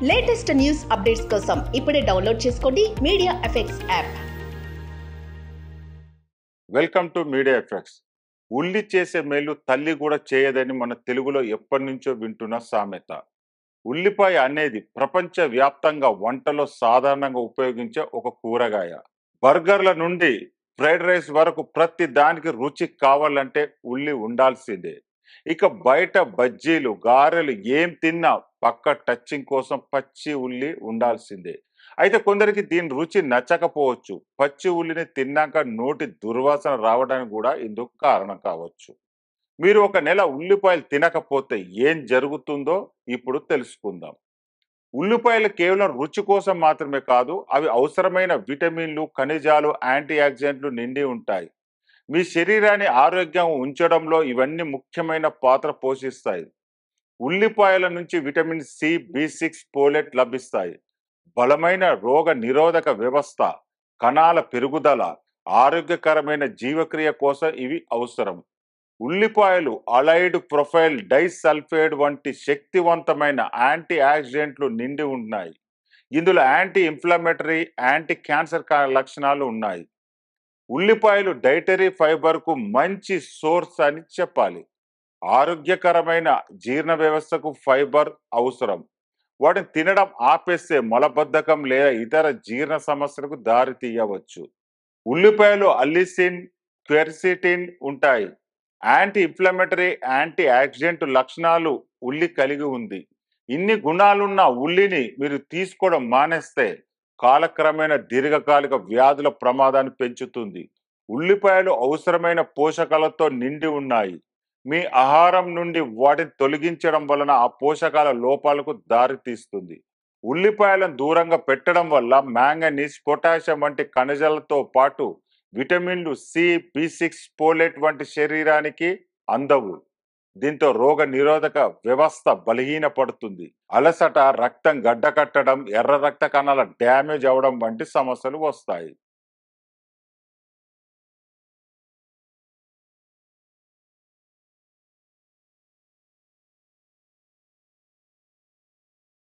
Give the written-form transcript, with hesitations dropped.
Latest news updates కోసం ఇప్పుడే download చేసుకోండి media effects app. Welcome to media effects. ఉల్లి చేసే మేలు తల్లి కూడా చేయదని మన తెలుగులో ఎప్పటి నుంచో వింటున్న సామెత. ఉల్లిపాయ అనేది ప్రపంచ వ్యాప్తంగా వంటలో సాధారణంగా ఉపయోగించే ఒక కూరగాయ. బర్గర్ల నుండి ఫ్రైడ్ రైస్ వరకు ప్రతి దానికి రుచి కావాలంటే ఉల్లి ఉండాల్సిందే. ఇక బయట బజ్జీలు, గారెలు ఏం తిన్నా పక్క టచింగ్ కోసం పచ్చి ఉల్లి ఉండాల్సిందే. అయితే కొందరికి దీని రుచి నచ్చకపోవచ్చు. పచ్చి ఉల్లిని తిన్నాక నోటి దుర్వాసన రావడానికి కూడా ఇందుకు కారణం కావచ్చు. మీరు ఒక నెల ఉల్లిపాయలు తినకపోతే ఏం జరుగుతుందో ఇప్పుడు తెలుసుకుందాం. ఉల్లిపాయలు కేవలం రుచి కోసం మాత్రమే కాదు, అవి అవసరమైన విటమిన్లు, ఖనిజాలు, యాంటీ ఆక్సిడెంట్లు నిండి ఉంటాయి. మీ శరీరాన్ని ఆరోగ్యంగా ఉంచడంలో ఇవన్నీ ముఖ్యమైన పాత్ర పోషిస్తాయి. ఉల్లిపాయల నుంచి విటమిన్ సి, బి6, ఫోలేట్ లభిస్తాయి. బలమైన రోగ నిరోధక వ్యవస్థ, కణాల పెరుగుదల, ఆరోగ్యకరమైన జీవక్రియ కోసం ఇవి అవసరం. ఉల్లిపాయలు అలైడ్ ప్రొఫైల్ డైసల్ఫైడ్ వంటి శక్తివంతమైన యాంటీ ఆక్సిడెంట్లు నిండి ఉన్నాయి. ఇందులో యాంటీ ఇన్ఫ్లమేటరీ, యాంటీ క్యాన్సర్ లక్షణాలు ఉన్నాయి. ఉల్లిపాయలు డైటరీ ఫైబర్కు మంచి సోర్స్ అని చెప్పాలి. ఆరోగ్యకరమైన జీర్ణ వ్యవస్థకు ఫైబర్ అవసరం. వాటిని తినడం ఆపేస్తే మలబద్ధకం లేదా ఇతర జీర్ణ సమస్యలకు దారి తీయవచ్చు. ఉల్లిపాయలు అల్లిసిన్, క్వెర్సిటిన్ ఉంటాయి. యాంటీ ఇన్ఫ్లమేటరీ, యాంటీ ఆక్సిడెంట్ లక్షణాలు ఉల్లి కలిగి ఉంది. ఇన్ని గుణాలున్న ఉల్లిని మీరు తీసుకోవడం మానేస్తే కాలక్రమేణా దీర్ఘకాలిక వ్యాధుల ప్రమాదాన్ని పెంచుతుంది. ఉల్లిపాయలు అవసరమైన పోషకాలతో నిండి ఉన్నాయి. మీ ఆహారం నుండి వాటిని తొలగించడం వలన ఆ పోషకాల లోపాలకు దారి తీస్తుంది. ఉల్లిపాయలను దూరంగా పెట్టడం వల్ల మ్యాంగనీస్, పొటాషియం వంటి ఖనిజాలతో పాటు విటమిన్లు సి, బి6, ఫోలేట్ వంటి శరీరానికి అందవు. దీంతో రోగ నిరోధక వ్యవస్థ బలహీనపడుతుంది. అలసట, రక్తం గడ్డకట్టడం, ఎర్ర రక్త కణాల డ్యామేజ్ అవడం వంటి సమస్యలు వస్తాయి.